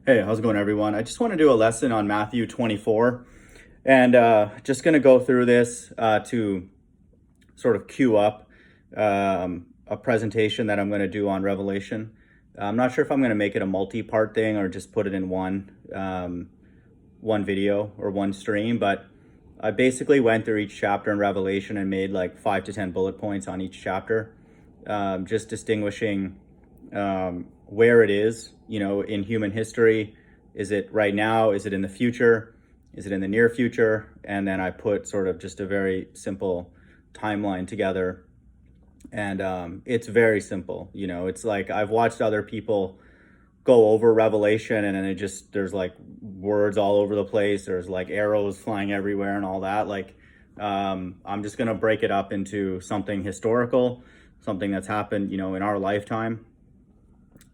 Hey, how's it going, everyone? I just want to do a lesson on Matthew 24, and just going to go through this to sort of queue up a presentation that I'm going to do on Revelation. I'm not sure if I'm going to make it a multi-part thing or just put it in one video or one stream, but I basically went through each chapter in Revelation and made like 5 to 10 bullet points on each chapter, just distinguishing where it is, in human history. Is it right now? Is it in the future? Is it in the near future? And then I put sort of just a very simple timeline together. And it's very simple. It's like I've watched other people go over Revelation, and then there's like words all over the place. There's like arrows flying everywhere and all that. I'm just going to break it up into something historical, something that's happened, in our lifetime.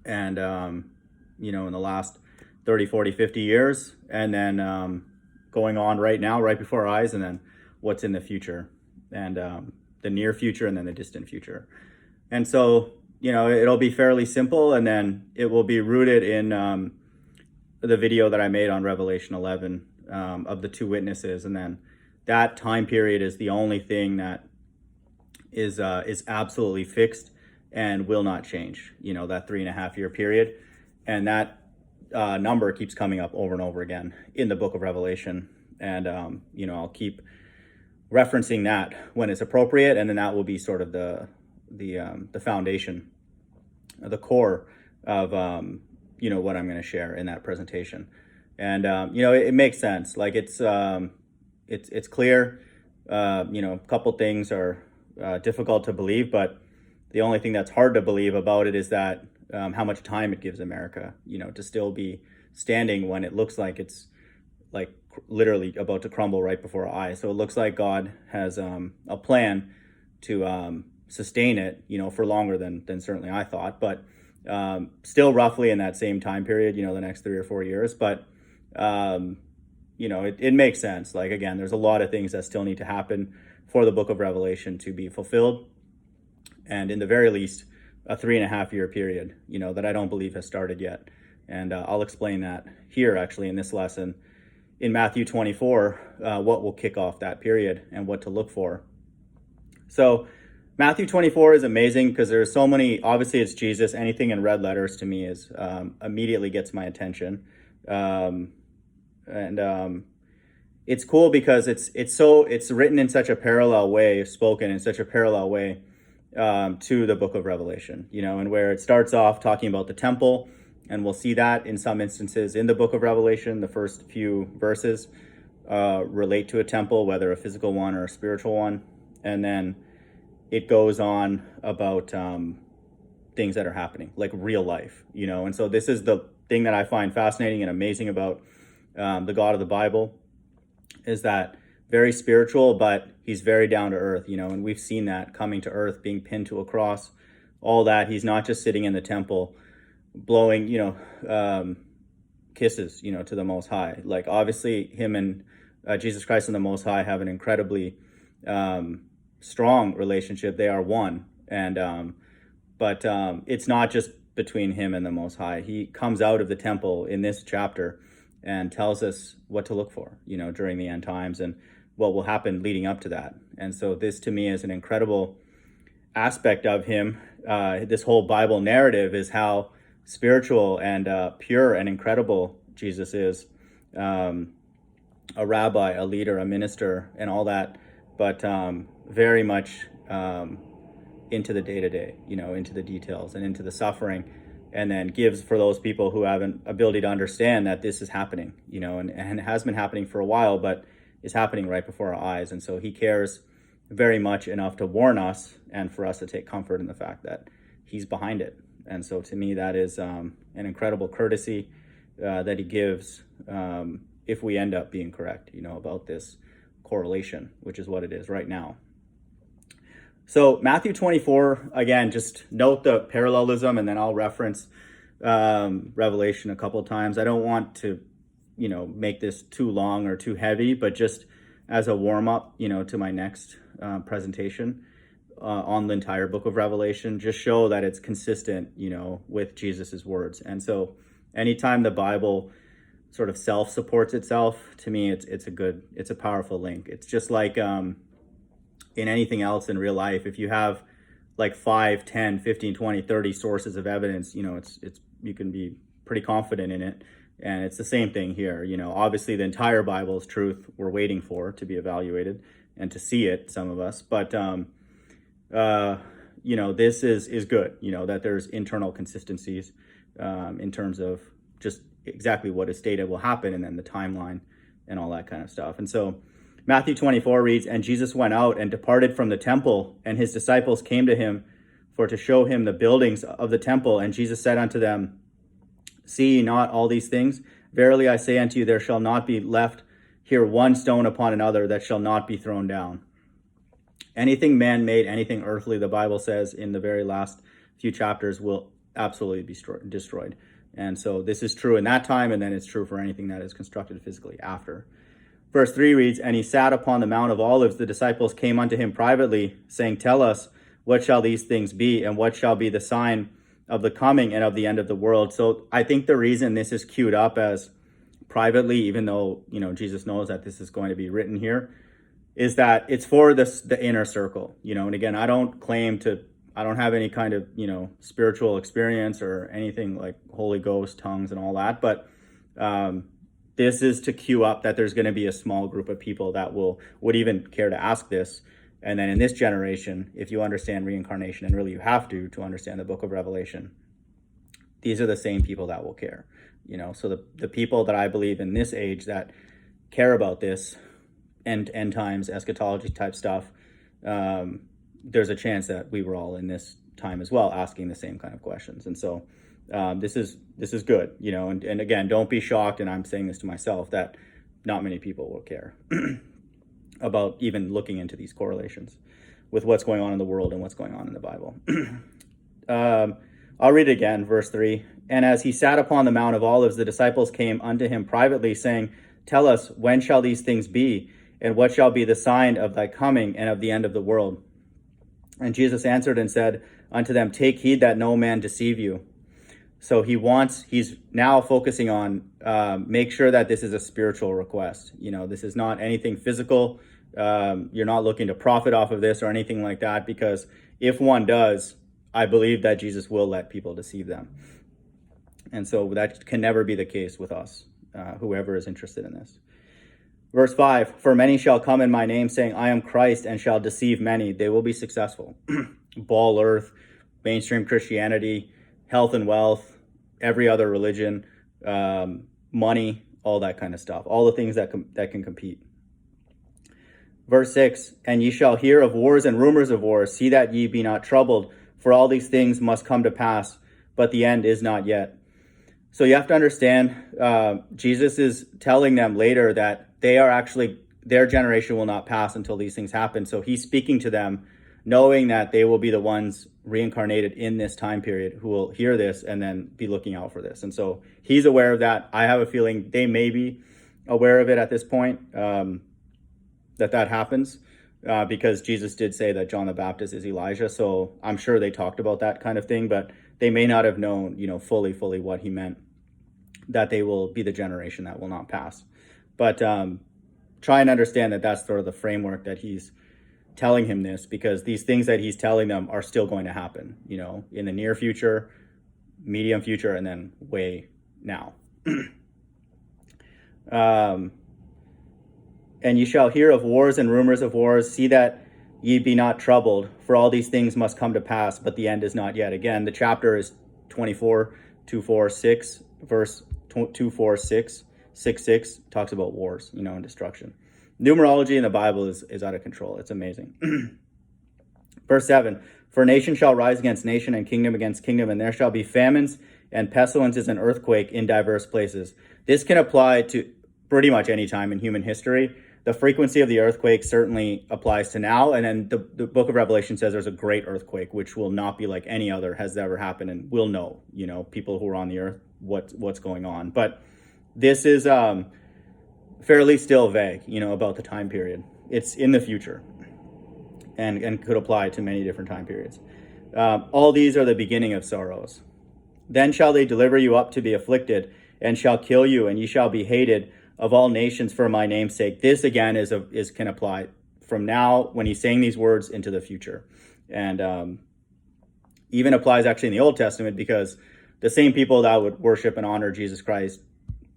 And, in the last 30, 40, 50 years, and then going on right now, right before our eyes, and then what's in the future, and the near future, and then the distant future. And so, it'll be fairly simple, and then it will be rooted in the video that I made on Revelation 11 of the two witnesses. And then that time period is the only thing that is absolutely fixed and will not change, that 3.5 year period. And that number keeps coming up over and over again in the book of Revelation. And, I'll keep referencing that when it's appropriate. And then that will be sort of the foundation, the core of, what I'm going to share in that presentation. And, it makes sense. Like it's clear. A couple things are difficult to believe, but the only thing that's hard to believe about it is that how much time it gives America, to still be standing when it looks like it's like literally about to crumble right before our eyes. So it looks like God has a plan to sustain it, for longer than certainly I thought, but still roughly in that same time period, the next 3 or 4 years. But, it makes sense. Like, again, there's a lot of things that still need to happen for the book of Revelation to be fulfilled. And in the very least, a 3.5 year period, that I don't believe has started yet. And I'll explain that here, actually, in this lesson in Matthew 24, what will kick off that period and what to look for. So Matthew 24 is amazing because there's so many. Obviously, it's Jesus. Anything in red letters to me is immediately gets my attention. It's cool because it's written in such a parallel way, spoken in such a parallel way to the book of Revelation, and where it starts off talking about the temple, and we'll see that in some instances in the book of Revelation, the first few verses relate to a temple, whether a physical one or a spiritual one. And then it goes on about things that are happening, like real life, and so this is the thing that I find fascinating and amazing about the God of the Bible, is that very spiritual, but he's very down to earth, and we've seen that coming to earth, being pinned to a cross, all that. He's not just sitting in the temple blowing, kisses, to the Most High. Like, obviously him and Jesus Christ and the Most High have an incredibly strong relationship. They are one. And, but it's not just between him and the Most High. He comes out of the temple in this chapter and tells us what to look for, during the end times and what will happen leading up to that. And so this to me is an incredible aspect of him. This whole Bible narrative is how spiritual and pure and incredible Jesus is. A rabbi, a leader, a minister, and all that, but very much into the day-to-day, into the details and into the suffering, and then gives for those people who have an ability to understand that this is happening, and it has been happening for a while, but is happening right before our eyes. And so he cares very much enough to warn us and for us to take comfort in the fact that he's behind it. And so to me, that is an incredible courtesy that he gives if we end up being correct, about this correlation, which is what it is right now. So Matthew 24, again, just note the parallelism, and then I'll reference Revelation a couple of times. I don't want to, make this too long or too heavy, but just as a warm-up, to my next presentation on the entire book of Revelation, just show that it's consistent, with Jesus's words. And so Anytime the Bible sort of self-supports itself, to me, it's a powerful link. It's just like in anything else in real life, if you have like 5, 10, 15, 20, 30 sources of evidence, it's you can be pretty confident in it. And it's the same thing here. Obviously the entire Bible is truth we're waiting for to be evaluated and to see it, some of us. But this is good, that there's internal consistencies in terms of just exactly what is stated will happen, and then the timeline and all that kind of stuff. And so Matthew 24 reads, "And Jesus went out and departed from the temple, and his disciples came to him for to show him the buildings of the temple. And Jesus said unto them, See ye not all these things? Verily I say unto you, there shall not be left here one stone upon another that shall not be thrown down." Anything man-made, anything earthly, the Bible says in the very last few chapters, will absolutely be destroyed. And so this is true in that time, and then it's true for anything that is constructed physically after. Verse 3 reads, "And he sat upon the Mount of Olives. The disciples came unto him privately, saying, Tell us, what shall these things be, and what shall be the sign of the coming and of the end of the world?" So I think the reason this is queued up as privately, even though Jesus knows that this is going to be written here, is that it's for the inner circle. And again, I don't have any kind of spiritual experience or anything like Holy Ghost, tongues, and all that, but this is to queue up that there's going to be a small group of people that would even care to ask this. And then in this generation, if you understand reincarnation, and really you have to understand the book of Revelation, these are the same people that will care. So the people that I believe in this age that care about this end times, eschatology type stuff, there's a chance that we were all in this time as well, asking the same kind of questions. And so this is good, and again, don't be shocked, and I'm saying this to myself, that not many people will care about even looking into these correlations with what's going on in the world and what's going on in the Bible. I'll read it again, verse 3. "And as he sat upon the Mount of Olives, the disciples came unto him privately, saying, Tell us, when shall these things be? And what shall be the sign of thy coming and of the end of the world? And Jesus answered and said unto them, Take heed that no man deceive you." So he's now focusing on make sure that this is a spiritual request. This is not anything physical. You're not looking to profit off of this or anything like that, because if one does, I believe that Jesus will let people deceive them. And so that can never be the case with us, whoever is interested in this. Verse 5, "For many shall come in my name, saying, I am Christ, and shall deceive many." They will be successful. Ball earth, mainstream Christianity, health and wealth, every other religion, money, all that kind of stuff. All the things that can compete. Verse 6, "And ye shall hear of wars and rumors of wars. See that ye be not troubled, for all these things must come to pass, but the end is not yet." So you have to understand, Jesus is telling them later that their generation will not pass until these things happen. So he's speaking to them, knowing that they will be the ones reincarnated in this time period who will hear this and then be looking out for this. And so he's aware of that. I have a feeling they may be aware of it at this point, that happens, because Jesus did say that John the Baptist is Elijah. So I'm sure they talked about that kind of thing, but they may not have known, fully what he meant, that they will be the generation that will not pass. But try and understand that that's sort of the framework that he's telling him this, because these things that he's telling them are still going to happen, in the near future, medium future, and then way now. "And ye shall hear of wars and rumors of wars. See that ye be not troubled, for all these things must come to pass, but the end is not yet." Again, the chapter is 24, 2:4-6, verse 2:4-6, 6:6 talks about wars, and destruction. Numerology in the Bible is out of control. It's amazing. Verse 7, "For nation shall rise against nation, and kingdom against kingdom, and there shall be famines and pestilences and earthquake in diverse places." This can apply to pretty much any time in human history. The frequency of the earthquake certainly applies to now. And then the book of Revelation says there's a great earthquake, which will not be like any other has ever happened. And we'll know, people who are on the earth, what's going on. But this is fairly still vague, about the time period. It's in the future and could apply to many different time periods. All these are the beginning of sorrows. Then shall they deliver you up to be afflicted, and shall kill you, and ye shall be hated of all nations for my name's sake. This again can apply from now, when he's saying these words, into the future, and even applies actually in the Old Testament, because the same people that would worship and honor Jesus Christ,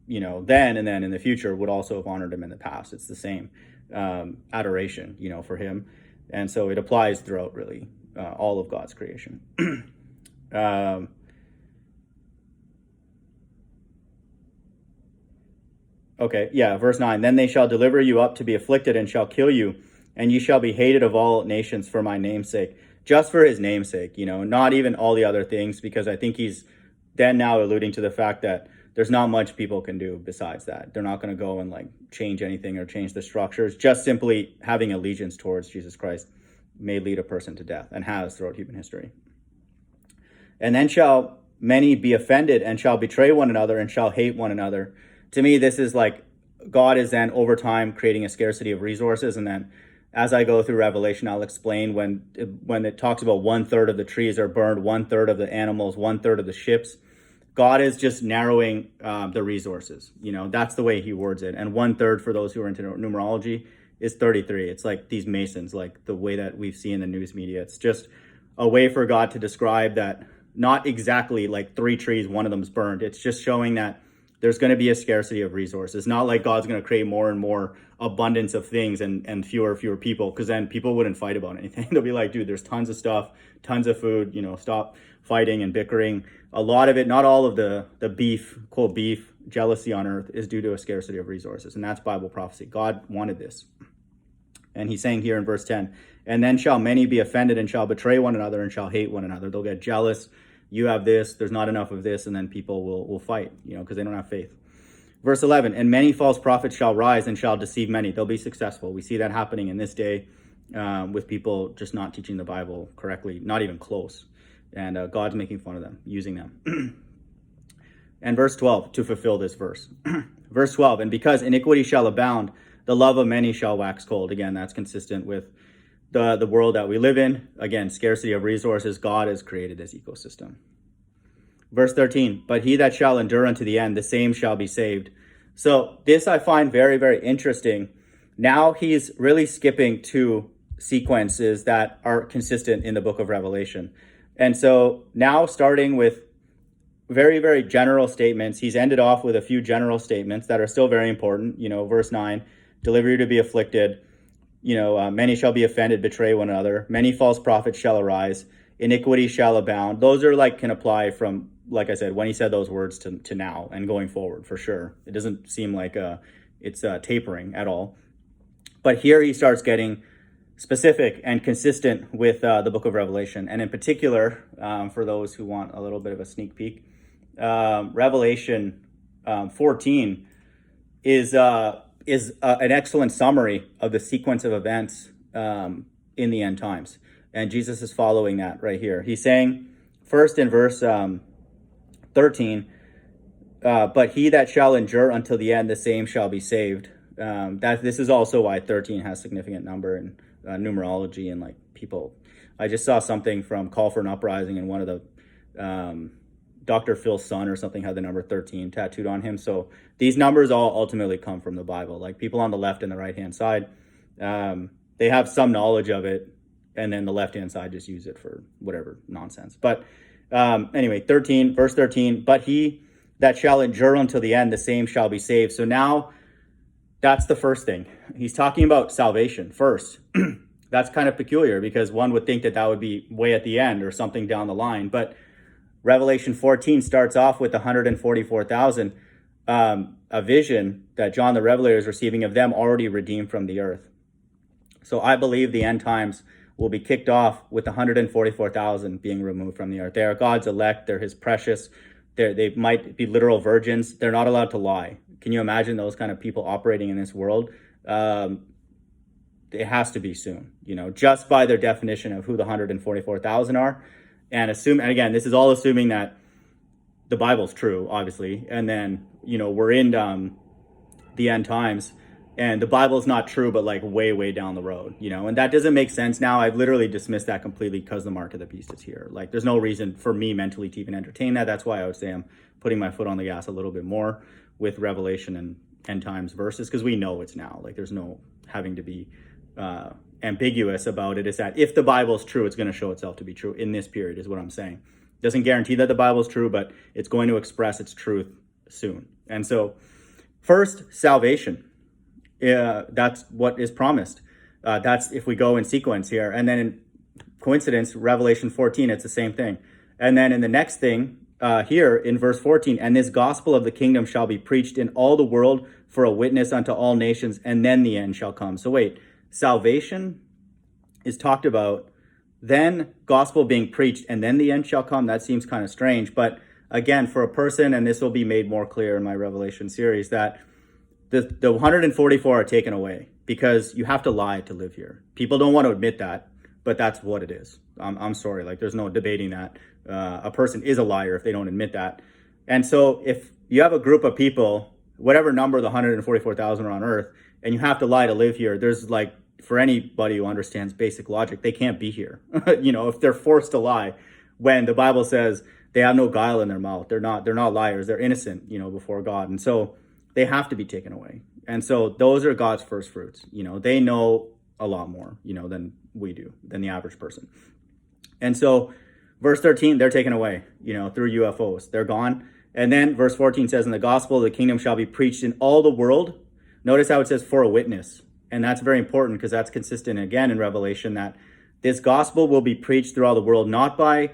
then and then in the future, would also have honored him in the past. It's the same adoration, for him, and so it applies throughout really all of God's creation. Okay, yeah, verse 9. Then they shall deliver you up to be afflicted, and shall kill you, and ye shall be hated of all nations for my name's sake. Just for his name's sake, not even all the other things, because I think he's then now alluding to the fact that there's not much people can do besides that. They're not going to go and change anything or change the structures. Just simply having allegiance towards Jesus Christ may lead a person to death, and has throughout human history. And then shall many be offended, and shall betray one another, and shall hate one another. To me, this is God is then over time creating a scarcity of resources. And then as I go through Revelation, I'll explain when it talks about 1/3 of the trees are burned, 1/3 of the animals, 1/3 of the ships. God is just narrowing the resources. That's the way he words it. And 1/3, for those who are into numerology, is 33. It's like these masons, like the way that we've seen in the news media. It's just a way for God to describe that, not exactly like 3 trees, one of them's burned. It's just showing that there's going to be a scarcity of resources. Not like God's going to create more and more abundance of things and fewer people, because then people wouldn't fight about anything. They'll be like, dude, there's tons of stuff, tons of food, stop fighting and bickering. A lot of it, not all of the beef, quote beef, jealousy on earth is due to a scarcity of resources. And that's Bible prophecy. God wanted this. And he's saying here in verse 10, and then shall many be offended, and shall betray one another, and shall hate one another. They'll get jealous. You have this, there's not enough of this, and then people will fight, because they don't have faith. Verse 11, and many false prophets shall rise and shall deceive many. They'll be successful. We see that happening in this day with people just not teaching the Bible correctly, not even close. And God's making fun of them, using them. And verse 12, to fulfill this verse. Verse 12, and because iniquity shall abound, the love of many shall wax cold. Again, that's consistent with the world that we live in. Again, scarcity of resources. God has created this ecosystem. Verse 13, but he that shall endure unto the end, the same shall be saved. So this I find very, very interesting. Now he's really skipping 2 sequences that are consistent in the book of Revelation. And so now, starting with very, very general statements, he's ended off with a few general statements that are still very important. Verse 9, deliver you to be afflicted. Many shall be offended, betray one another. Many false prophets shall arise. Iniquity shall abound. Those are can apply from, like I said, when he said those words to now and going forward, for sure. It doesn't seem like it's tapering at all. But here he starts getting specific and consistent with the book of Revelation. And in particular, for those who want a little bit of a sneak peek, Revelation 14 is an excellent summary of the sequence of events in the end times. And Jesus is following that right here. He's saying, first in verse 13, but he that shall endure until the end, the same shall be saved. This is also why 13 has significant number in numerology and people. I just saw something from Call for an Uprising, and one of the Dr. Phil's son or something had the number 13 tattooed on him. So these numbers all ultimately come from the Bible. People on the left and the right hand side, they have some knowledge of it, and then the left hand side just use it for whatever nonsense. But anyway, verse 13, but he that shall endure until the end, the same shall be saved. So now that's the first thing. He's talking about salvation first. That's kind of peculiar, because one would think that would be way at the end or something down the line. But Revelation 14 starts off with 144,000, a vision that John the Revelator is receiving of them already redeemed from the earth. So I believe the end times will be kicked off with 144,000 being removed from the earth. They are God's elect. They're his precious. They might be literal virgins. They're not allowed to lie. Can you imagine those kind of people operating in this world? It has to be soon, just by their definition of who the 144,000 are. And again, this is all assuming that the Bible's true, obviously. And then, we're in the end times. and the Bible's not true, but like way down the road, and that doesn't make sense now. I've literally dismissed that completely because the mark of the beast is here. Like, there's no reason for me mentally to even entertain that. That's why I would say I'm putting my foot on the gas a little bit more with Revelation and end times verses, because we know it's now. Like, there's no having to be ambiguous about it. Is that if the Bible's true, it's going to show itself to be true in this period, is what I'm saying. Doesn't guarantee that the Bible's true, but it's going to express its truth soon. And so, first, salvation. That's what is promised. That's if we go in sequence here. And then in coincidence, Revelation 14, it's the same thing. And then in the next thing here in verse 14, and this gospel of the kingdom shall be preached in all the world for a witness unto all nations, and then the end shall come. So wait, salvation is talked about, then gospel being preached, and then the end shall come. That seems kind of strange. But again, for a person, and this will be made more clear in my Revelation series, that the 144 are taken away because you have to lie to live here. People don't want to admit that, but that's what it is. I'm sorry, like, there's no debating that. A person is a liar if they don't admit that. And so if you have a group of people, whatever number the 144,000 are on earth, and you have to lie to live here, there's like, for anybody who understands basic logic, they can't be here. If they're forced to lie, when the Bible says they have no guile in their mouth, they're not liars, they're innocent, before God. And so they have to be taken away. And so those are God's first fruits. They know a lot more, than we do, than the average person. And so verse 13, they're taken away, through UFOs. They're gone. And then verse 14 says, and the gospel of the kingdom shall be preached in all the world. Notice how it says for a witness. And that's very important because that's consistent again in Revelation, that this gospel will be preached through all the world, not by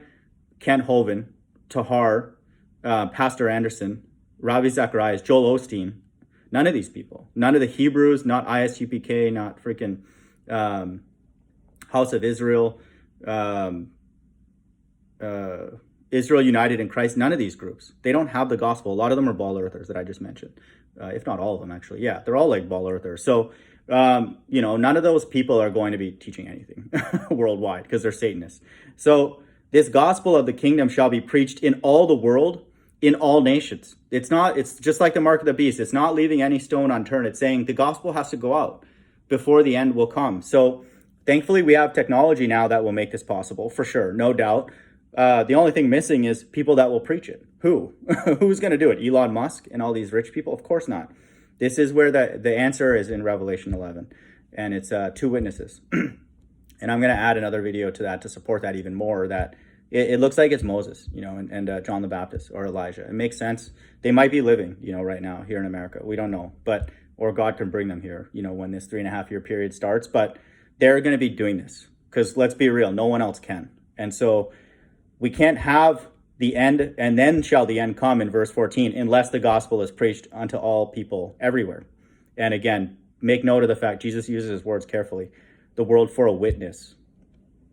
Kent Hovind, Tahar, Pastor Anderson, Ravi Zacharias, Joel Osteen, none of these people, none of the Hebrews, not ISUPK, not freaking House of Israel, Israel United in Christ, none of these groups. They don't have the gospel. A lot of them are ball earthers that I just mentioned, if not all of them, actually. Yeah, they're all like ball earthers. So, none of those people are going to be teaching anything worldwide because they're Satanists. So this gospel of the kingdom shall be preached in all the world, in all nations. It's just like the mark of the beast. It's not leaving any stone unturned. It's saying the gospel has to go out before the end will come. So thankfully we have technology now that will make this possible, for sure, no doubt. The only thing missing is people that will preach it. Who? Who's going to do it? Elon Musk and all these rich people? Of course not. This is where the answer is in Revelation 11. And it's two witnesses. And I'm going to add another video to that to support that even more, that it looks like it's Moses, and John the Baptist or Elijah. It makes sense. They might be living, right now here in America. We don't know, or God can bring them here, when this 3.5 year period starts. But they're going to be doing this because, let's be real, no one else can. And so we can't have the end, and then shall the end come in verse 14, unless the gospel is preached unto all people everywhere. And again, make note of the fact Jesus uses his words carefully. The world for a witness,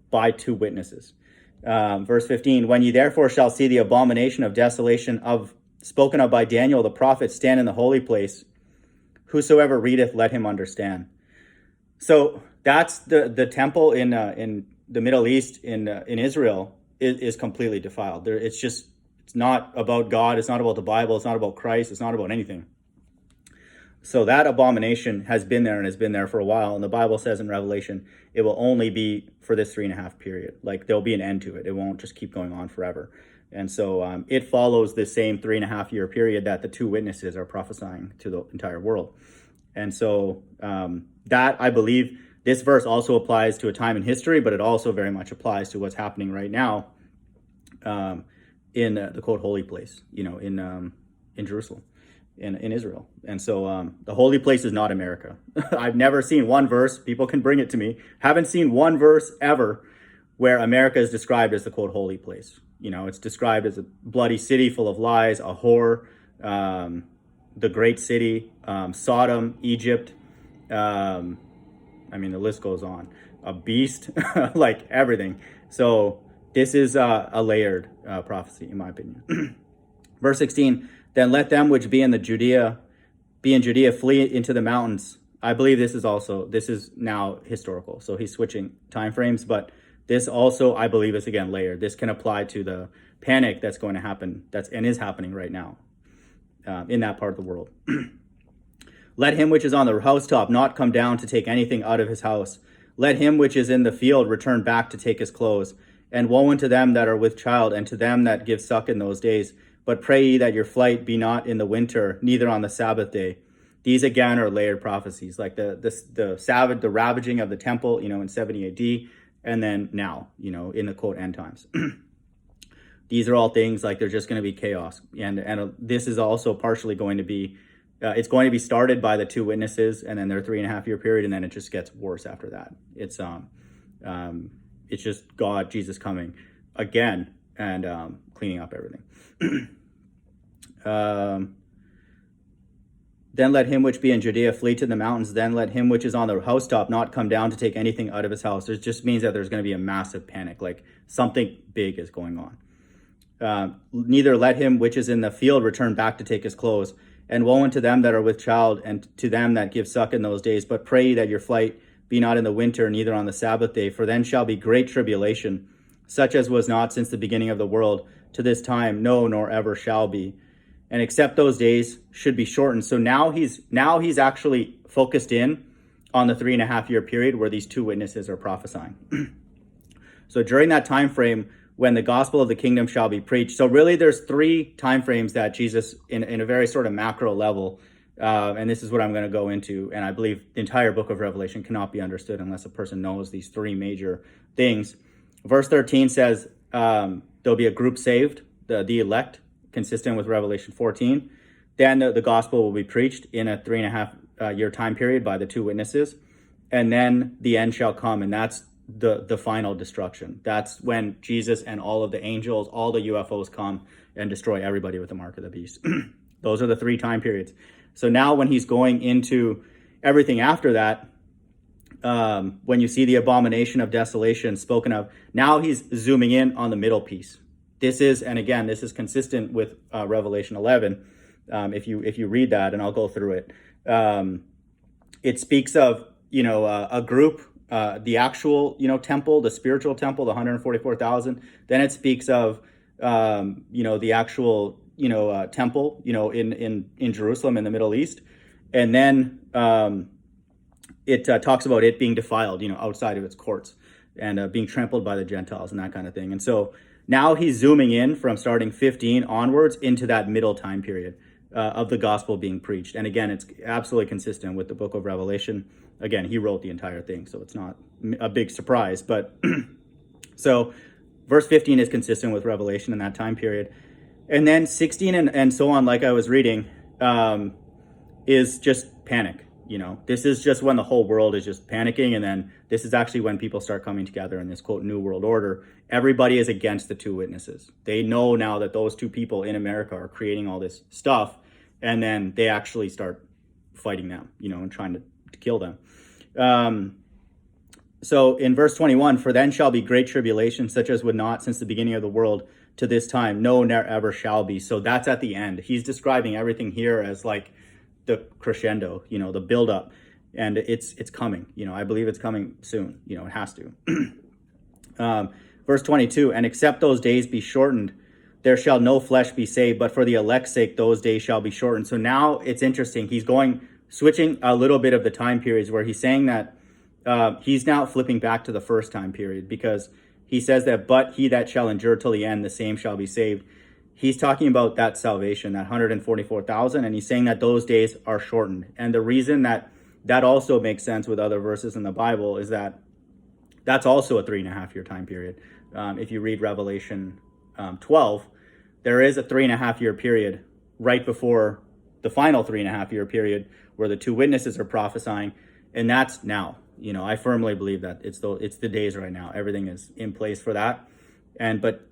by two witnesses. Verse 15, when ye therefore shall see the abomination of desolation spoken of by Daniel the prophet stand in the holy place, whosoever readeth, let him understand. So that's the temple in the Middle East, in Israel, is completely defiled. It's not about God. It's not about the Bible. It's not about Christ. It's not about anything. So that abomination has been there and has been there for a while. And the Bible says in Revelation, it will only be for this 3.5 period. Like, there'll be an end to it. It won't just keep going on forever. And so it follows the same 3.5 year period that the two witnesses are prophesying to the entire world. And so that, I believe, this verse also applies to a time in history, but it also very much applies to what's happening right now in the quote holy place, in Jerusalem. In Israel. And so the holy place is not America. I've never seen one verse, people can bring it to me, haven't seen one verse ever where America is described as the quote holy place. It's described as a bloody city full of lies, a whore, the great city, Sodom, Egypt. The list goes on. A beast, like everything. So this is a layered prophecy, in my opinion. Verse 16, then let them which be in Judea flee into the mountains. I believe this is now historical. So he's switching time frames, but this also, I believe, is again layered. This can apply to the panic that's going to happen, and is happening right now in that part of the world. Let him which is on the housetop not come down to take anything out of his house. Let him which is in the field return back to take his clothes. And woe unto them that are with child, and to them that give suck in those days. But pray ye that your flight be not in the winter, neither on the Sabbath day. These again are layered prophecies, like the Sabbath, the ravaging of the temple, in 70 AD, and then now, in the quote end times. These are all things like there's just going to be chaos, and this is also partially going to be, it's going to be started by the two witnesses, and then their 3.5 year period, and then it just gets worse after that. It's just God, Jesus coming again and cleaning up everything. Then let him which be in Judea flee to the mountains. Then let him which is on the housetop not come down to take anything out of his house. It just means that there's going to be a massive panic, like something big is going on. Neither let him which is in the field return back to take his clothes. And woe unto them that are with child, and to them that give suck in those days. But pray ye that your flight be not in the winter, neither on the Sabbath day. For then shall be great tribulation, such as was not since the beginning of the world to this time, no, nor ever shall be. And except those days should be shortened. So now he's actually focused in on the 3.5 year period where these two witnesses are prophesying. So during that time frame when the gospel of the kingdom shall be preached. So really there's 3 time frames that Jesus, in a very sort of macro level, and this is what I'm going to go into, and I believe the entire book of Revelation cannot be understood unless a person knows these 3 major things. Verse 13 says there'll be a group saved, the elect, consistent with Revelation 14. Then the gospel will be preached in a 3.5 year time period by the two witnesses. And then the end shall come, and that's the final destruction. That's when Jesus and all of the angels, all the UFOs come and destroy everybody with the mark of the beast. Those are the 3 time periods. So now when he's going into everything after that, when you see the abomination of desolation spoken of, now he's zooming in on the middle piece. This is consistent with Revelation 11. If you read that, and I'll go through it, it speaks of a group, the actual temple, the spiritual temple, the 144,000. Then it speaks of the actual temple in Jerusalem in the Middle East, and then it talks about it being defiled outside of its courts and being trampled by the Gentiles and that kind of thing. And so now he's zooming in from starting 15 onwards into that middle time period of the gospel being preached. And again, it's absolutely consistent with the book of Revelation. Again, he wrote the entire thing, so it's not a big surprise. But so verse 15 is consistent with Revelation in that time period. And then 16 and so on, like I was reading, is just panic. This is just when the whole world is just panicking. And then this is actually when people start coming together in this quote new world order. Everybody is against the two witnesses. They know now that those two people in America are creating all this stuff, and then they actually start fighting them, and trying to kill them. So in verse 21, for then shall be great tribulation, such as would not since the beginning of the world to this time, no, ne'er ever shall be. So that's at the end. He's describing everything here as like the crescendo, the buildup, and it's coming. I believe it's coming soon. It has to. Verse 22, and except those days be shortened, there shall no flesh be saved, but for the elect's sake those days shall be shortened. So now it's interesting. He's switching a little bit of the time periods where he's saying that he's now flipping back to the first time period, because he says that, but he that shall endure till the end, the same shall be saved. He's talking about that salvation, that 144,000, and he's saying that those days are shortened. And the reason that also makes sense with other verses in the Bible is that that's also a 3.5 year time period. If you read Revelation 12, there is a 3.5 year period right before the final 3.5 year period where the two witnesses are prophesying, and that's now. I firmly believe that it's the days right now. Everything is in place for that. But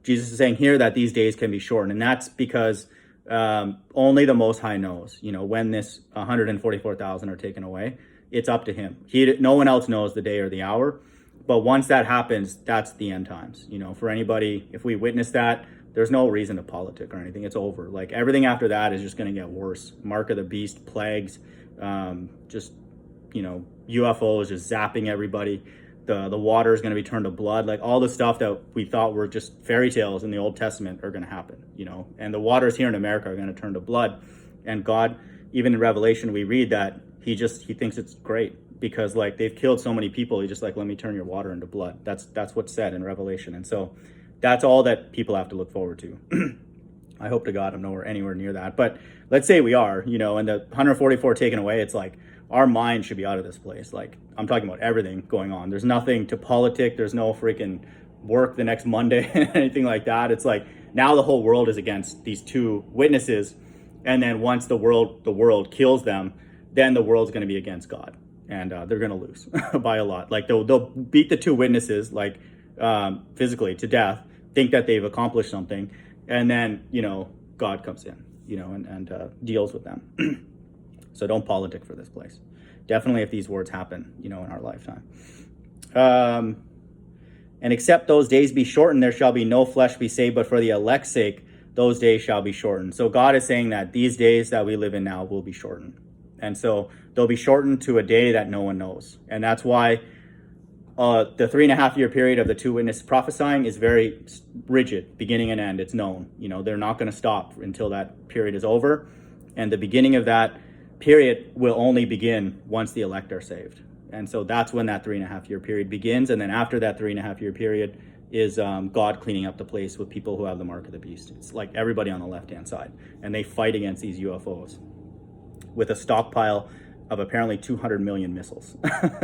Jesus is saying here that these days can be shortened, and that's because only the Most High knows, when this 144,000 are taken away. It's up to him. No one else knows the day or the hour. But once that happens, that's the end times. For anybody, if we witness that, there's no reason to politic or anything. It's over. Like everything after that is just going to get worse. Mark of the beast, plagues, UFOs just zapping everybody. The water is going to be turned to blood. Like all the stuff that we thought were just fairy tales in the Old Testament are going to happen, and the waters here in America are going to turn to blood. And God, even in Revelation, we read that he thinks it's great because like they've killed so many people. He's just like, let me turn your water into blood. That's what's said in Revelation. And so that's all that people have to look forward to. I hope to God I'm nowhere anywhere near that. But let's say we are, and the 144 taken away, it's like our mind should be out of this place. Like I'm talking about everything going on. There's nothing to politic. There's no freaking work the next Monday, anything like that. It's like now the whole world is against these two witnesses. And then once the world kills them, then the world's going to be against God. And they're going to lose by a lot. Like they'll beat the two witnesses, like physically to death, think that they've accomplished something. And then, God comes in, and deals with them. So don't politic for this place. Definitely if these words happen, in our lifetime. And except those days be shortened, there shall be no flesh be saved, but for the elect's sake, those days shall be shortened. So God is saying that these days that we live in now will be shortened. And so they'll be shortened to a day that no one knows. And that's why the 3.5 year period of the two witnesses prophesying is very rigid, beginning and end. It's known. They're not going to stop until that period is over. And the beginning of that period will only begin once the elect are saved. And so that's when that 3.5 year period begins. And then after that 3.5 year period is God cleaning up the place with people who have the mark of the beast. It's like everybody on the left-hand side. And they fight against these UFOs with a stockpile of apparently 200 million missiles.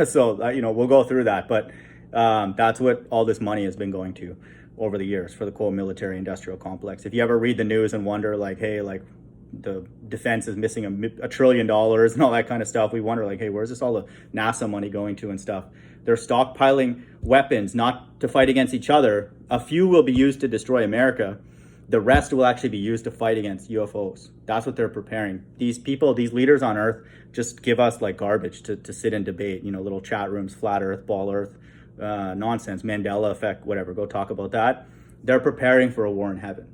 So, we'll go through that. But that's what all this money has been going to over the years for the whole military industrial complex. If you ever read the news and wonder like, hey, like the defense is missing $1 trillion and all that kind of stuff, we wonder like, hey, where's this all the NASA money going to and stuff? They're stockpiling weapons, not to fight against each other. A few will be used to destroy America. The rest will actually be used to fight against UFOs. That's what they're preparing. These people, these leaders on Earth, just give us like garbage to sit and debate, little chat rooms, flat Earth, ball Earth, nonsense, Mandela effect, whatever, go talk about that. They're preparing for a war in heaven,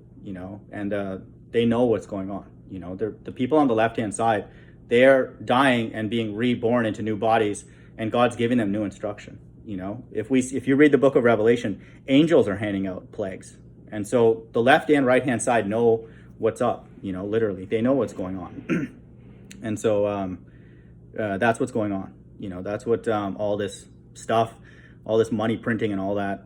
and they know what's going on. The people on the left-hand side, they're dying and being reborn into new bodies, and God's giving them new instruction. If you read the book of Revelation, angels are handing out plagues. And so the left and right-hand side know what's up, literally. They know what's going on. And so that's what's going on. That's what all this stuff, all this money printing and all that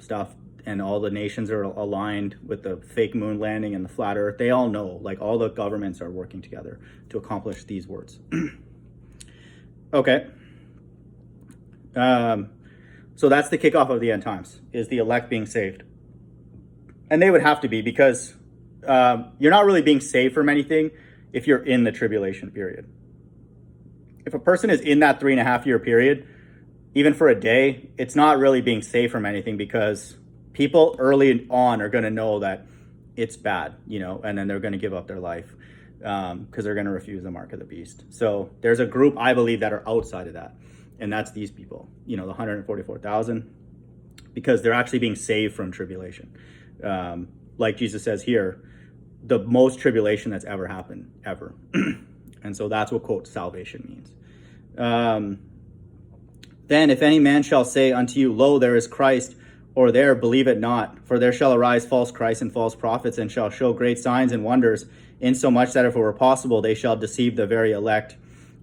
stuff, and all the nations are aligned with the fake moon landing and the flat earth. They all know, like all the governments are working together to accomplish these words. Okay. So that's the kickoff of the end times, is the elect being saved. And they would have to be, because you're not really being saved from anything if you're in the tribulation period. If a person is in that 3.5 year period, even for a day, it's not really being saved from anything, because people early on are going to know that it's bad, and then they're going to give up their life because they're going to refuse the mark of the beast. So there's a group, I believe, that are outside of that. And that's these people, the 144,000, because they're actually being saved from tribulation. Like Jesus says here, the most tribulation that's ever happened, ever. And so that's what, quote, salvation means. Then if any man shall say unto you, lo, there is Christ, or there, believe it not. For there shall arise false Christs and false prophets, and shall show great signs and wonders, insomuch that if it were possible, they shall deceive the very elect.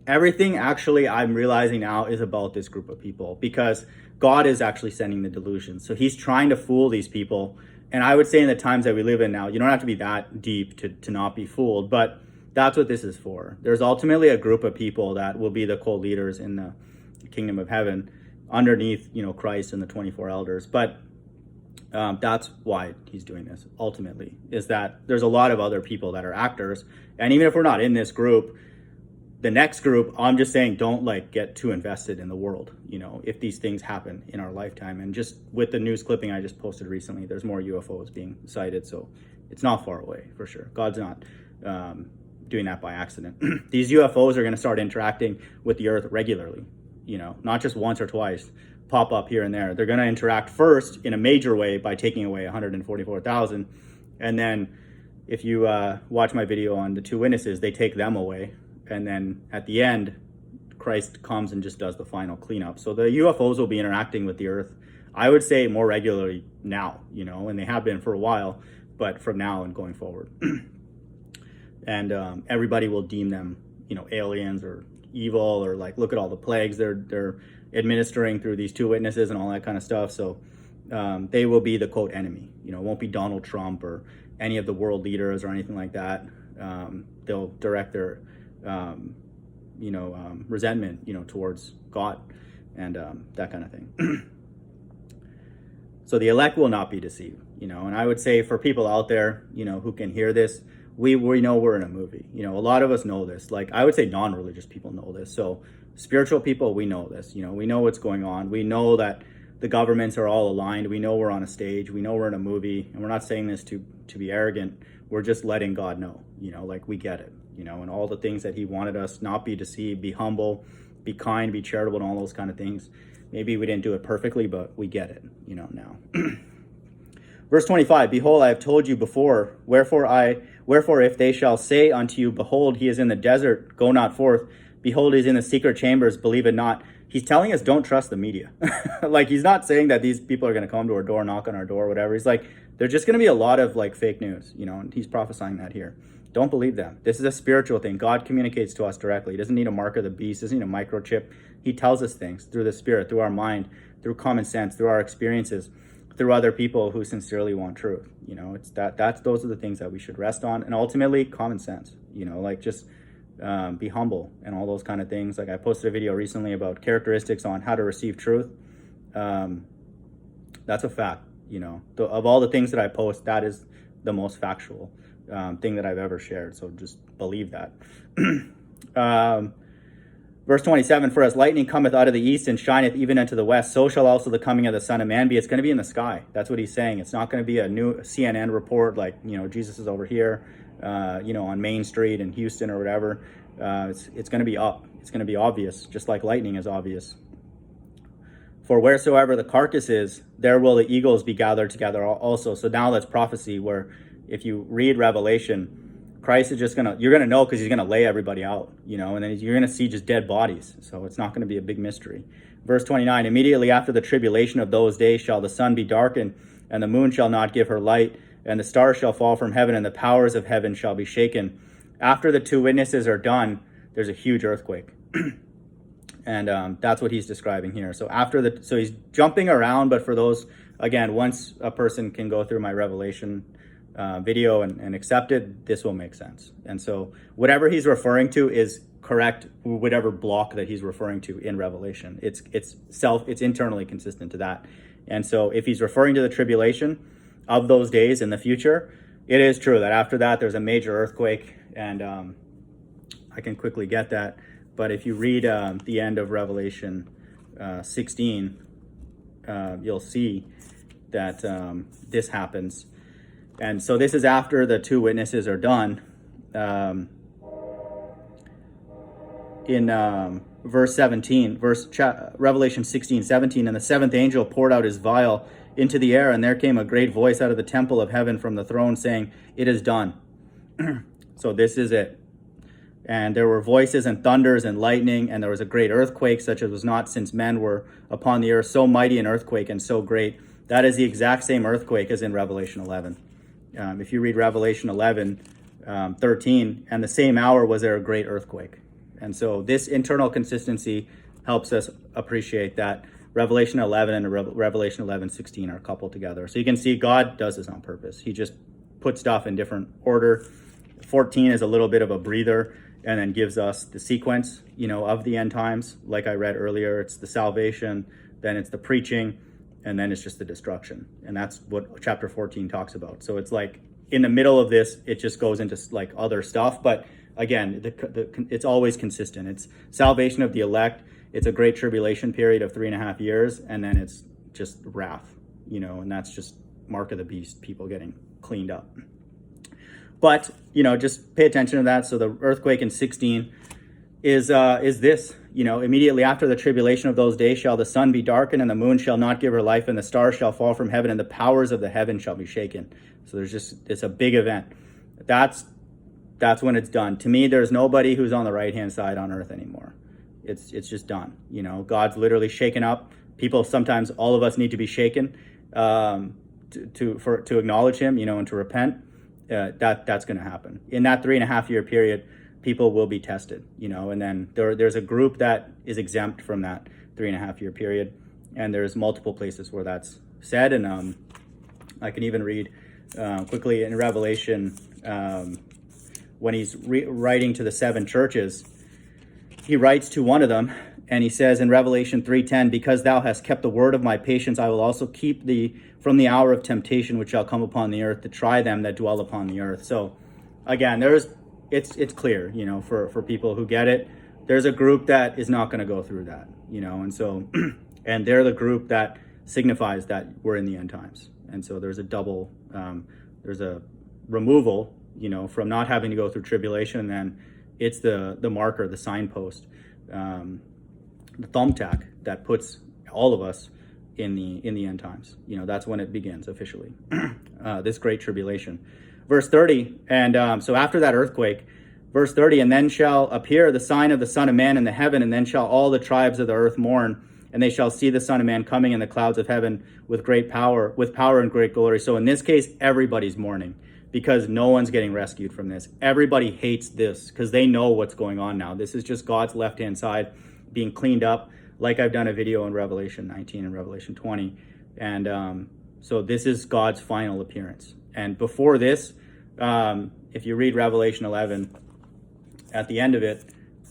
Everything actually I'm realizing now is about this group of people, because God is actually sending the delusion. So he's trying to fool these people. And I would say in the times that we live in now, you don't have to be that deep to not be fooled, but that's what this is for. There's ultimately a group of people that will be the co-leaders in the kingdom of heaven underneath, Christ and the 24 elders. But that's why he's doing this ultimately, is that there's a lot of other people that are actors. And even if we're not in this group, the next group, I'm just saying, don't get too invested in the world, if these things happen in our lifetime. And just with the news clipping I just posted recently, there's more UFOs being sighted. So it's not far away for sure. God's not doing that by accident. These UFOs are going to start interacting with the earth regularly, not just once or twice, pop up here and there. They're going to interact first in a major way by taking away 144,000. And then if you watch my video on the two witnesses, they take them away. And then at the end, Christ comes and just does the final cleanup. So the UFOs will be interacting with the earth, I would say, more regularly now, and they have been for a while, but from now and going forward. And everybody will deem them, aliens or evil, or like, look at all the plagues they're administering through these two witnesses and all that kind of stuff. So they will be the quote enemy. It won't be Donald Trump or any of the world leaders or anything like that. They'll direct their resentment towards God and that kind of thing. So the elect will not be deceived, and I would say for people out there, who can hear this, we know we're in a movie. A lot of us know this. Like, I would say non-religious people know this. So spiritual people, we know this. We know what's going on. We know that the governments are all aligned. We know we're on a stage. We know we're in a movie. And we're not saying this to be arrogant. We're just letting God know, like, we get it, and all the things that he wanted us, not be deceived, be humble, be kind, be charitable, and all those kind of things. Maybe we didn't do it perfectly, but we get it, now. Verse 25, behold, I have told you before, wherefore if they shall say unto you, behold, he is in the desert, go not forth. Behold, he is in the secret chambers, believe it not. He's telling us don't trust the media. Like, he's not saying that these people are going to come to our door, knock on our door, whatever. He's like, there's just going to be a lot of like fake news, and he's prophesying that here. Don't believe them. This is a spiritual thing. God communicates to us directly. He doesn't need a mark of the beast, doesn't need a microchip. He tells us things through the Spirit, through our mind, through common sense, through our experiences, through other people who sincerely want truth. It's those are the things that we should rest on, and ultimately common sense. Like, just be humble and all those kind of things. Like, I posted a video recently about characteristics on how to receive truth. That's a fact. Of all the things that I post, that is the most factual thing that I've ever shared. So just believe that. Verse 27, for as lightning cometh out of the east and shineth even unto the west, so shall also the coming of the Son of Man be. It's going to be in the sky. That's what he's saying. It's not going to be a new CNN report like, Jesus is over here, on Main Street in Houston or whatever. It's going to be up. It's going to be obvious, just like lightning is obvious. For wheresoever the carcass is, there will the eagles be gathered together also. So now that's prophecy, where if you read Revelation, Christ is you're going to know, because he's going to lay everybody out, and then you're going to see just dead bodies. So it's not going to be a big mystery. Verse 29, immediately after the tribulation of those days shall the sun be darkened, and the moon shall not give her light, and the stars shall fall from heaven, and the powers of heaven shall be shaken. After the two witnesses are done, there's a huge earthquake. And that's what he's describing here. So so he's jumping around, but for those, again, once a person can go through my Revelation video and accept it, this will make sense. And so whatever he's referring to is correct, whatever block that he's referring to in Revelation. It's internally consistent to that. And so if he's referring to the tribulation of those days in the future, it is true that after that there's a major earthquake, and I can quickly get that. But if you read the end of Revelation 16, you'll see that this happens. And so this is after the two witnesses are done. In verse 17, Revelation 16:17, and the seventh angel poured out his vial into the air, and there came a great voice out of the temple of heaven from the throne saying, it is done. So this is it. And there were voices and thunders and lightning, and there was a great earthquake, such as was not since men were upon the earth, so mighty an earthquake and so great. That is the exact same earthquake as in Revelation 11. If you read Revelation 11:13, and the same hour was there a great earthquake. And so this internal consistency helps us appreciate that Revelation 11 and Revelation 11:16 are coupled together. So you can see God does this on purpose. He just puts stuff in different order. 14 is a little bit of a breather, and then gives us the sequence, of the end times. Like I read earlier, it's the salvation, then it's the preaching, and then it's just the destruction. And that's what chapter 14 talks about. So it's like in the middle of this, it just goes into like other stuff. But again, it's always consistent. It's salvation of the elect. It's a great tribulation period of 3.5 years. And then it's just wrath, and that's just mark of the beast, people getting cleaned up. But, just pay attention to that. So the earthquake in 16 is this, immediately after the tribulation of those days shall the sun be darkened, and the moon shall not give her life, and the stars shall fall from heaven, and the powers of the heaven shall be shaken. So it's a big event. That's when it's done. To me, there's nobody who's on the right-hand side on earth anymore. It's just done. God's literally shaken up. People, sometimes all of us need to be shaken to acknowledge him, and to repent. That's going to happen in that 3.5 year period. people will be tested, and then there's a group that is exempt from that 3.5 year period, and there's multiple places where that's said. And I can even read quickly in Revelation, when he's writing to the 7 churches, he writes to one of them, and he says in Revelation 3:10, because thou hast kept the word of my patience, I will also keep thee from the hour of temptation which shall come upon the earth to try them that dwell upon the earth. So again, it's clear, for people who get it. There's a group that is not going to go through that, and so, and they're the group that signifies that we're in the end times. And so there's a double, there's a removal, from not having to go through tribulation. And then it's the marker, the signpost, the thumbtack that puts all of us in the end times. That's when it begins officially, this great tribulation. Verse 30, and so after that earthquake, verse 30, and then shall appear the sign of the Son of Man in the heaven, and then shall all the tribes of the earth mourn, and they shall see the Son of Man coming in the clouds of heaven with power and great glory. So in this case, everybody's mourning, because no one's getting rescued from this. Everybody hates this because they know what's going on now. This is just God's left-hand side being cleaned up, like I've done a video in Revelation 19 and Revelation 20. And so this is God's final appearance. And before this, if you read Revelation 11, at the end of it,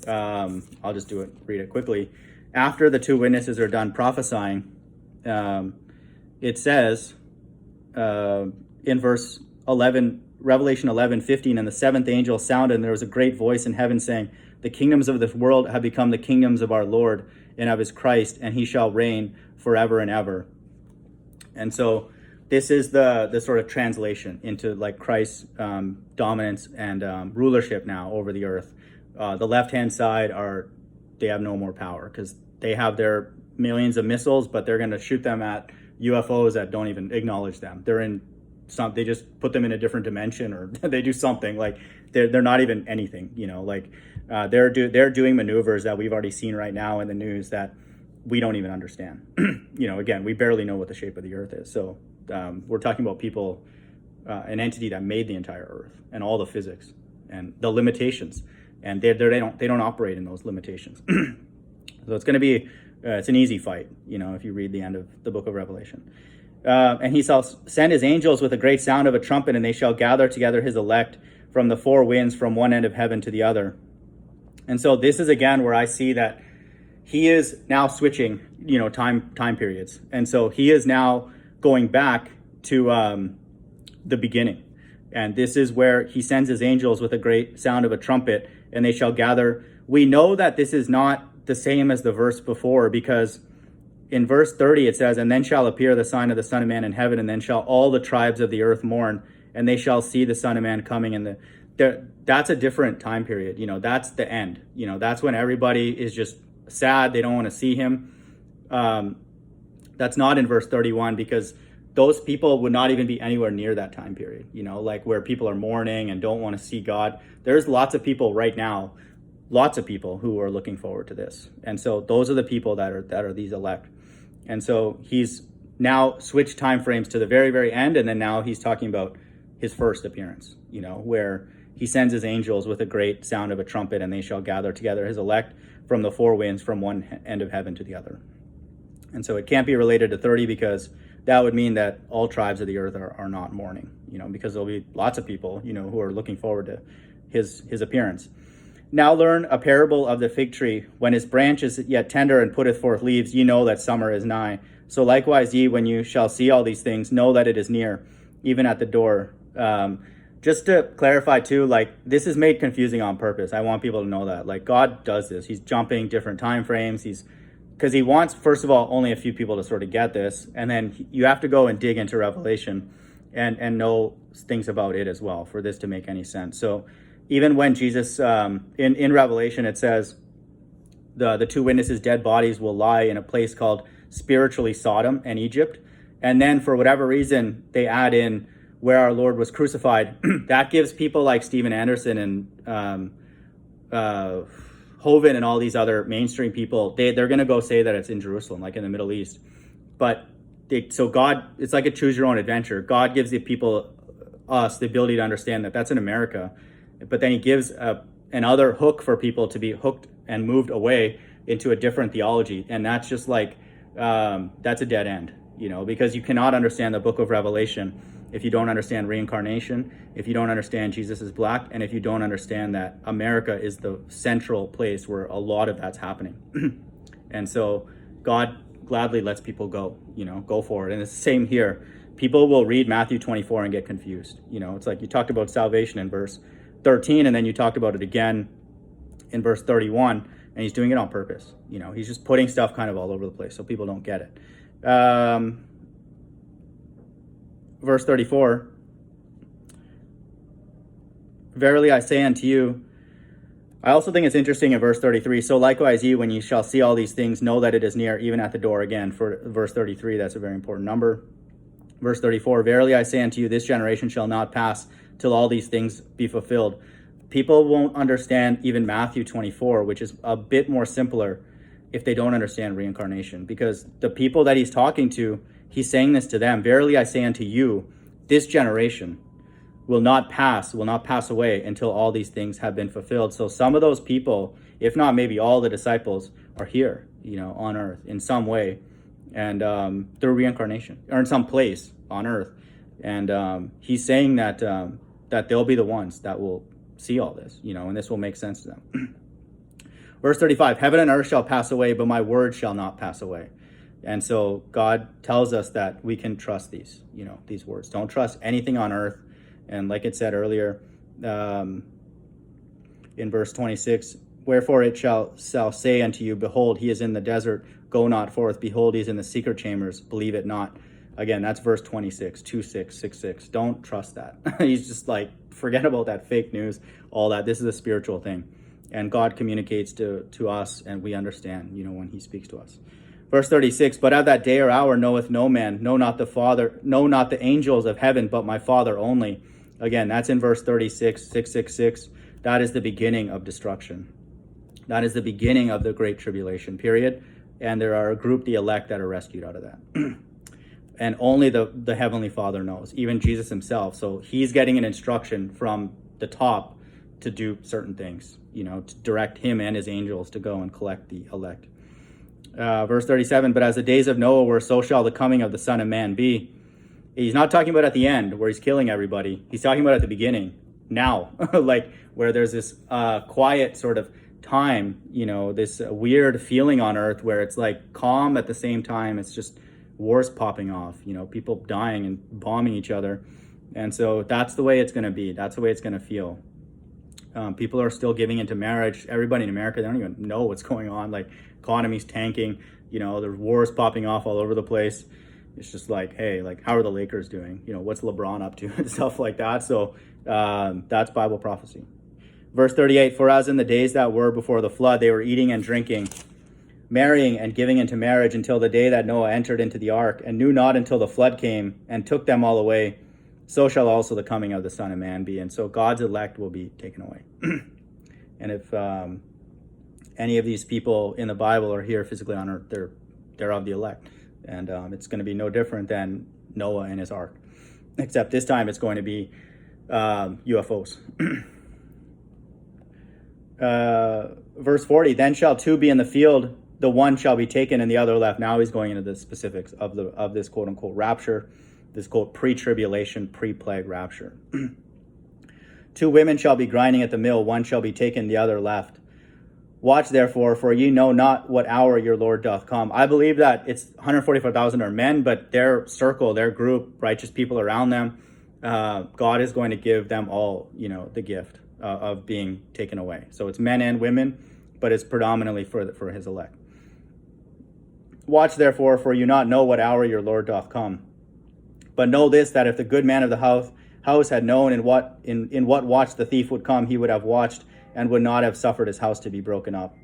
I'll just read it quickly. After the 2 witnesses are done prophesying, it says in verse 11, Revelation 11:15, and the 7th angel sounded, and there was a great voice in heaven saying, the kingdoms of this world have become the kingdoms of our Lord and of his Christ, and he shall reign forever and ever. And so this is the sort of translation into like Christ's dominance and rulership now over the earth. The left-hand side they have no more power because they have their millions of missiles, but they're going to shoot them at UFOs that don't even acknowledge them. They just put them in a different dimension, or they do something like they're not even anything, they're doing maneuvers that we've already seen right now in the news that we don't even understand. Again, we barely know what the shape of the earth is. So we're talking about people, an entity that made the entire earth and all the physics and the limitations, and they don't operate in those limitations. So it's going to be it's an easy fight, if you read the end of the book of Revelation. And he shall send his angels with a great sound of a trumpet, and they shall gather together his elect from the 4 winds, from one end of heaven to the other. And so this is again where I see that he is now switching, time periods. And so he is now going back to the beginning. And this is where he sends his angels with a great sound of a trumpet, and they shall gather. We know that this is not the same as the verse before, because in verse 30 it says, and then shall appear the sign of the Son of Man in heaven, and then shall all the tribes of the earth mourn, and they shall see the Son of Man coming in that's a different time period. That's the end. That's when everybody is just sad. They don't want to see him. That's not in verse 31, because those people would not even be anywhere near that time period, like where people are mourning and don't want to see God. There's lots of people right now, lots of people who are looking forward to this. And so those are the people that are these elect. And so he's now switched time frames to the very, very end. And then now he's talking about his first appearance, where he sends his angels with a great sound of a trumpet, and they shall gather together his elect from the 4 winds, from one end of heaven to the other. And so it can't be related to 30, because that would mean that all tribes of the earth are not mourning, because there'll be lots of people, who are looking forward to his appearance. Now learn a parable of the fig tree. When his branch is yet tender and putteth forth leaves, ye know that summer is nigh. So likewise ye, when you shall see all these things, know that it is near, even at the door. Just to clarify too, like, this is made confusing on purpose. I want people to know that, like, God does this. He's jumping different time frames. Because he wants, first of all, only a few people to sort of get this, and then you have to go and dig into Revelation and know things about it as well for this to make any sense. So even when Jesus, in Revelation, it says the 2 witnesses' dead bodies will lie in a place called spiritually Sodom and Egypt. And then for whatever reason, they add in where our Lord was crucified. That gives people like Steven Anderson and Hovind and all these other mainstream people, they're going to go say that it's in Jerusalem, like in the Middle East. But so God, it's like a choose your own adventure. God gives the people, us, the ability to understand that that's in America. But then he gives a another hook for people to be hooked and moved away into a different theology. And that's just like, that's a dead end, because you cannot understand the book of Revelation if you don't understand reincarnation, if you don't understand Jesus is black, and if you don't understand that America is the central place where a lot of that's happening. And so God gladly lets people go, go for it. And it's the same here. People will read Matthew 24 and get confused. It's like you talked about salvation in verse 13, and then you talked about it again in verse 31, and he's doing it on purpose. He's just putting stuff kind of all over the place so people don't get it. Verse 34, verily I say unto you, I also think it's interesting in verse 33, so likewise ye, when ye shall see all these things, know that it is near, even at the door. Again, for verse 33, that's a very important number. Verse 34, verily I say unto you, this generation shall not pass till all these things be fulfilled. People won't understand even Matthew 24, which is a bit more simpler, if they don't understand reincarnation, because the people that he's talking to, he's saying this to them. Verily I say unto you, this generation will not pass away until all these things have been fulfilled. So some of those people, if not maybe all the disciples, are here, on earth in some way, and through reincarnation, or in some place on earth. And he's saying that that they'll be the ones that will see all this, and this will make sense to them. Verse 35, heaven and earth shall pass away, but my word shall not pass away. And so God tells us that we can trust these words. Don't trust anything on earth. And like it said earlier, in verse 26, wherefore it shall say unto you, behold, he is in the desert, go not forth. Behold, he is in the secret chambers, believe it not. Again, that's verse 26, 2666. Don't trust that. He's just like, forget about that fake news, all that. This is a spiritual thing. And God communicates to us, and we understand, when he speaks to us. Verse 36, but of that day or hour knoweth no man, no not the Father, no not the angels of heaven, but my Father only. Again, that's in verse 36, 666. That is the beginning of destruction. That is the beginning of the Great Tribulation period. And there are a group, the elect, that are rescued out of that. And only the Heavenly Father knows, even Jesus himself. So he's getting an instruction from the top to do certain things, to direct him and his angels to go and collect the elect. Verse 37, but as the days of Noah were, so shall the coming of the Son of Man be. He's not talking about at the end where he's killing everybody. He's talking about at the beginning, now, like where there's this quiet sort of time, this weird feeling on earth where it's like calm at the same time. It's just wars popping off, people dying and bombing each other. And so that's the way it's going to be. That's the way it's going to feel. People are still giving into marriage. Everybody in America, they don't even know what's going on. Like, economy's tanking, there's wars popping off all over the place. It's just like, hey, like, how are the Lakers doing? What's LeBron up to? And stuff like that. So that's Bible prophecy. Verse 38, for as in the days that were before the flood, they were eating and drinking, marrying and giving into marriage until the day that Noah entered into the ark, and knew not until the flood came and took them all away. So shall also the coming of the Son of Man be. And so God's elect will be taken away. And if any of these people in the Bible are here physically on earth, they're of the elect. And it's going to be no different than Noah and his ark. Except this time it's going to be UFOs. Verse 40, then shall two be in the field, the one shall be taken and the other left. Now he's going into the specifics of this quote unquote rapture, this quote pre-tribulation, pre-plague rapture. Two women shall be grinding at the mill, one shall be taken, the other left. Watch therefore, for ye know not what hour your Lord doth come. I believe that it's 144,000 are men, but their circle, their group, righteous people around them, God is going to give them all, the gift of being taken away. So it's men and women, but it's predominantly for his elect. Watch therefore, for you not know what hour your Lord doth come. But know this, that if the good man of the house had known in what watch the thief would come, he would have watched and would not have suffered his house to be broken up.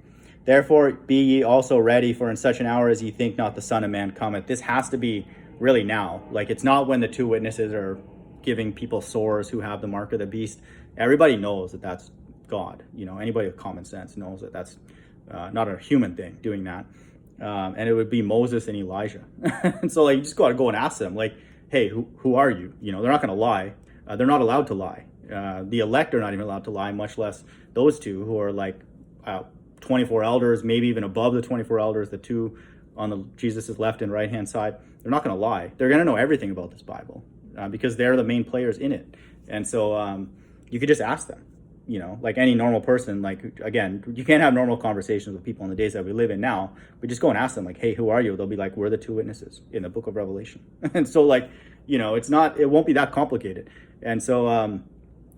Therefore be ye also ready, for in such an hour as ye think not the Son of Man cometh. This has to be really now. Like, it's not when the two witnesses are giving people sores who have the mark of the beast. Everybody knows that that's God. Anybody with common sense knows that that's not a human thing doing that. And it would be Moses and Elijah. And so, like, you just got to go and ask them, like, hey, who are you? They're not going to lie. They're not allowed to lie. The elect are not even allowed to lie, much less those two who are like 24 elders, maybe even above the 24 elders, the two on the Jesus's left and right hand side. They're not going to lie. They're going to know everything about this Bible because they're the main players in it. And so you could just ask them, you know, like any normal person. Like, again, you can't have normal conversations with people in the days that we live in now, but just go and ask them, like, hey, who are you? They'll be like, we're the two witnesses in the book of Revelation. And so, like, you know, it won't be that complicated. And so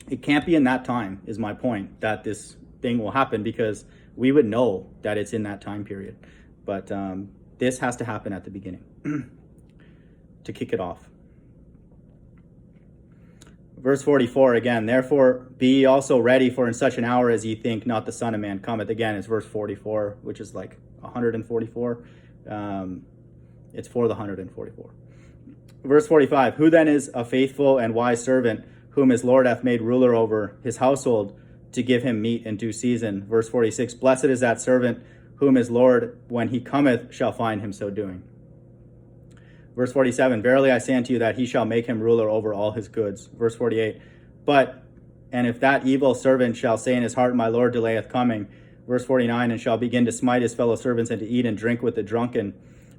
it can't be in that time, is my point, that this thing will happen, because we would know that it's in that time period. But this has to happen at the beginning to kick it off. Verse 44 again, therefore be ye also ready, for in such an hour as ye think not the Son of Man cometh. Again, it's verse 44, which is like 144. It's for the 144. Verse 45, who then is a faithful and wise servant, whom his Lord hath made ruler over his household, to give him meat in due season? Verse 46, blessed is that servant, whom his Lord, when he cometh, shall find him so doing. Verse 47, verily I say unto you that he shall make him ruler over all his goods. Verse 48, and if that evil servant shall say in his heart, my Lord delayeth coming. Verse 49, and shall begin to smite his fellow servants, and to eat and drink with the drunken.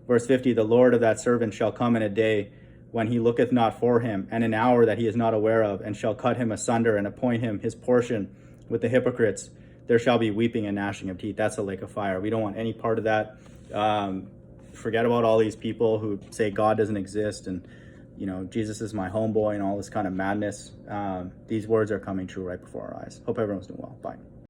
Verse 50, the Lord of that servant shall come in a day when he looketh not for him, and an hour that he is not aware of, and shall cut him asunder, and appoint him his portion with the hypocrites. There shall be weeping and gnashing of teeth. That's a lake of fire. We don't want any part of that. Forget about all these people who say God doesn't exist and, you know, Jesus is my homeboy and all this kind of madness. These words are coming true right before our eyes. Hope everyone's doing well. Bye.